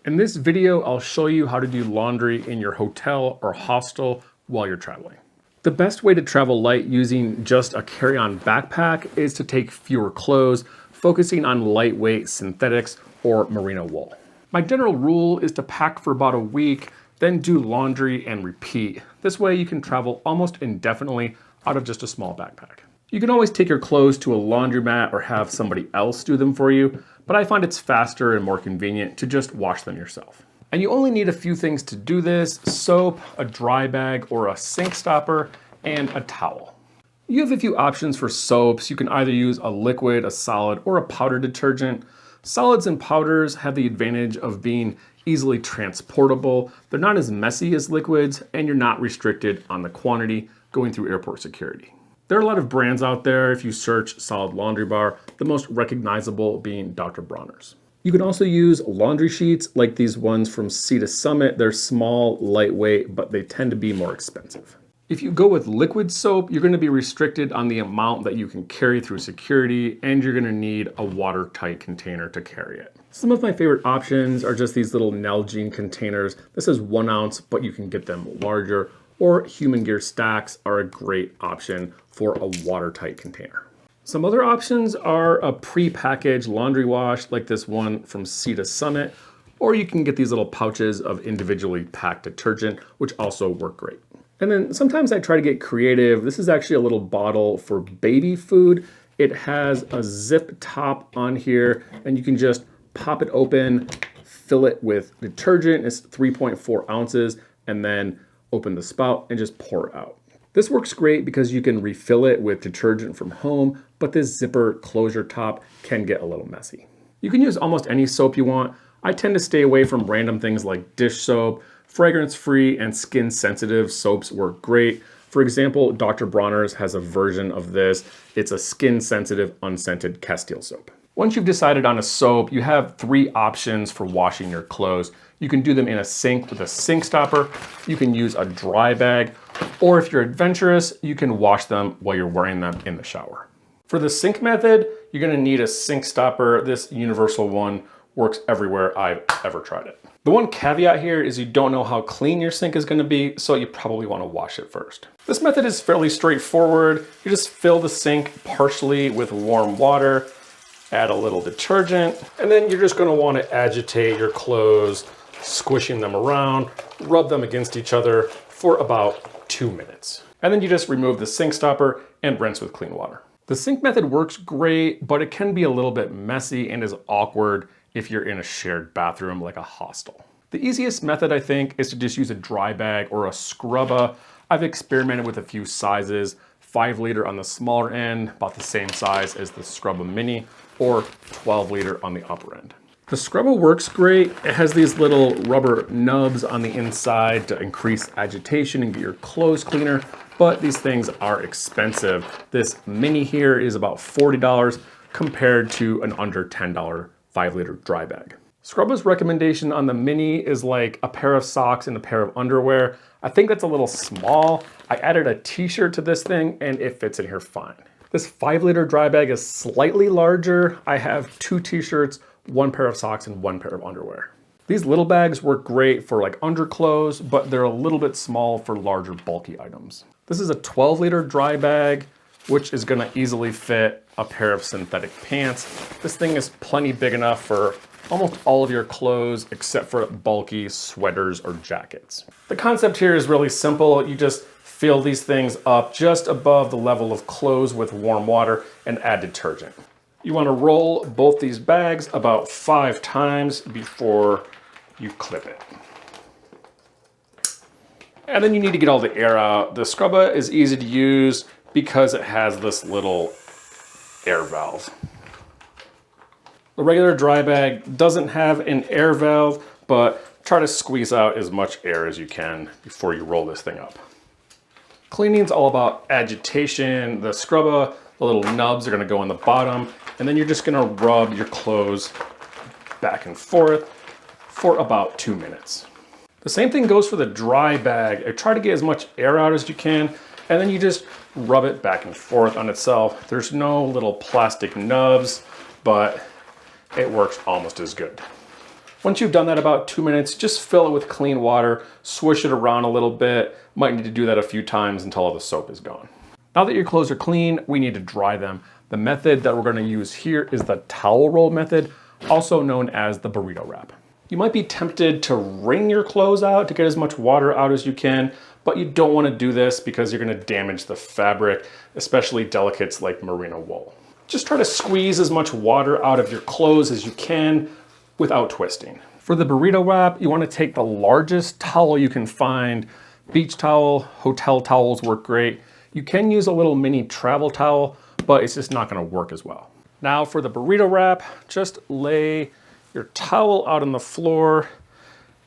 In this video, I'll show you how to do laundry in your hotel or hostel while you're traveling. The best way to travel light using just a carry-on backpack is to take fewer clothes, focusing on lightweight synthetics or merino wool. My general rule is to pack for about a week, then do laundry and repeat. This way you can travel almost indefinitely out of just a small backpack. You can always take your clothes to a laundromat or have somebody else do them for you, but I find it's faster and more convenient to just wash them yourself. And you only need a few things to do this: soap, a dry bag or a sink stopper, and a towel. You have a few options for soaps. You can either use a liquid, a solid, or a powder detergent. Solids and powders have the advantage of being easily transportable. They're not as messy as liquids, and you're not restricted on the quantity going through airport security. There are a lot of brands out there if you search solid laundry bar, the most recognizable being Dr. Bronner's. You can also use laundry sheets like these ones from Sea to Summit. They're small, lightweight, but they tend to be more expensive. If you go with liquid soap, you're going to be restricted on the amount that you can carry through security, and you're going to need a watertight container to carry it. Some of my favorite options are just these little Nalgene containers. This is 1 ounce, but you can get them larger. Or Human Gear stacks are a great option for a watertight container. Some other options are a pre-packaged laundry wash like this one from Sea to Summit, or you can get these little pouches of individually packed detergent, which also work great. And then sometimes I try to get creative. This is actually a little bottle for baby food. It has a zip top on here, and you can just pop it open, fill it with detergent. It's 3.4 ounces, and then open the spout and just pour it out. This works great because you can refill it with detergent from home, but this zipper closure top can get a little messy. You can use almost any soap you want. I tend to stay away from random things like dish soap. Fragrance-free and skin-sensitive soaps work great. For example, Dr. Bronner's has a version of this. It's a skin-sensitive, unscented Castile soap. Once you've decided on a soap, you have 3 options for washing your clothes. You can do them in a sink with a sink stopper. You can use a dry bag, or if you're adventurous, you can wash them while you're wearing them in the shower. For the sink method, you're gonna need a sink stopper. This universal one works everywhere I've ever tried it. The one caveat here is you don't know how clean your sink is gonna be, so you probably wanna wash it first. This method is fairly straightforward. You just fill the sink partially with warm water, add a little detergent, and then you're just gonna wanna agitate your clothes, squishing them around, rub them against each other for about 2 minutes. And then you just remove the sink stopper and rinse with clean water. The sink method works great, but it can be a little bit messy and is awkward if you're in a shared bathroom like a hostel. The easiest method, I think, is to just use a dry bag or a scrubba. I've experimented with a few sizes, 5 liter on the smaller end, about the same size as the Scrubba Mini, or 12 liter on the upper end. The Scrubba works great. It has these little rubber nubs on the inside to increase agitation and get your clothes cleaner, but these things are expensive. This Mini here is about $40 compared to an under $10 5 liter dry bag. Scrubba's recommendation on the Mini is like a pair of socks and a pair of underwear. I think that's a little small. I added a t-shirt to this thing and it fits in here fine. This 5 liter dry bag is slightly larger. I have 2 t-shirts, 1 pair of socks, and 1 pair of underwear. These little bags work great for like underclothes, but they're a little bit small for larger bulky items. This is a 12 liter dry bag, which is gonna easily fit a pair of synthetic pants. This thing is plenty big enough for almost all of your clothes except for bulky sweaters or jackets. The concept here is really simple. You just fill these things up just above the level of clothes with warm water and add detergent. You want to roll both these bags about 5 times before you clip it. And then you need to get all the air out. The Scrubba is easy to use because it has this little air valve. The regular dry bag doesn't have an air valve, but try to squeeze out as much air as you can before you roll this thing up. Cleaning's all about agitation. The Scrubba, the little nubs are gonna go on the bottom, and then you're just gonna rub your clothes back and forth for about 2 minutes. The same thing goes for the dry bag. Try to get as much air out as you can, and then you just rub it back and forth on itself. There's no little plastic nubs, but it works almost as good. Once you've done that about 2 minutes, just fill it with clean water, swish it around a little bit. Might need to do that a few times until all the soap is gone. Now that your clothes are clean, we need to dry them. The method that we're gonna use here is the towel roll method, also known as the burrito wrap. You might be tempted to wring your clothes out to get as much water out as you can, but you don't wanna do this because you're gonna damage the fabric, especially delicates like merino wool. Just try to squeeze as much water out of your clothes as you can without twisting. For the burrito wrap, you wanna take the largest towel you can find. Beach towel, hotel towels work great. You can use a little mini travel towel, but it's just not gonna work as well. Now for the burrito wrap, just lay your towel out on the floor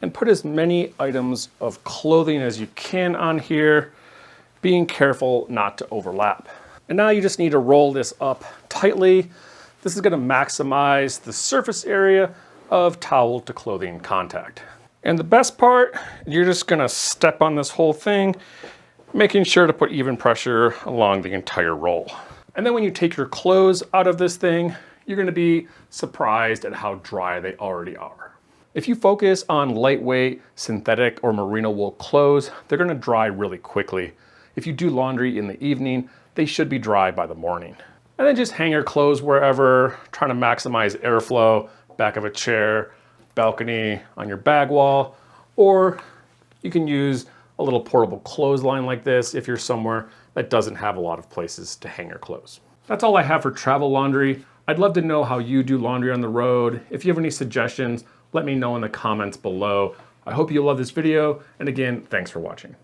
and put as many items of clothing as you can on here, being careful not to overlap. And now you just need to roll this up tightly. This is gonna maximize the surface area of towel to clothing contact. And the best part, you're just gonna step on this whole thing, making sure to put even pressure along the entire roll. And then when you take your clothes out of this thing, you're gonna be surprised at how dry they already are. If you focus on lightweight, synthetic, or merino wool clothes, they're gonna dry really quickly. If you do laundry in the evening, they should be dry by the morning. And then just hang your clothes wherever, trying to maximize airflow, back of a chair, balcony, on your bag wall, or you can use a little portable clothesline like this if you're somewhere that doesn't have a lot of places to hang your clothes. That's all I have for travel laundry. I'd love to know how you do laundry on the road. If you have any suggestions, let me know in the comments below. I hope you love this video, and again, thanks for watching.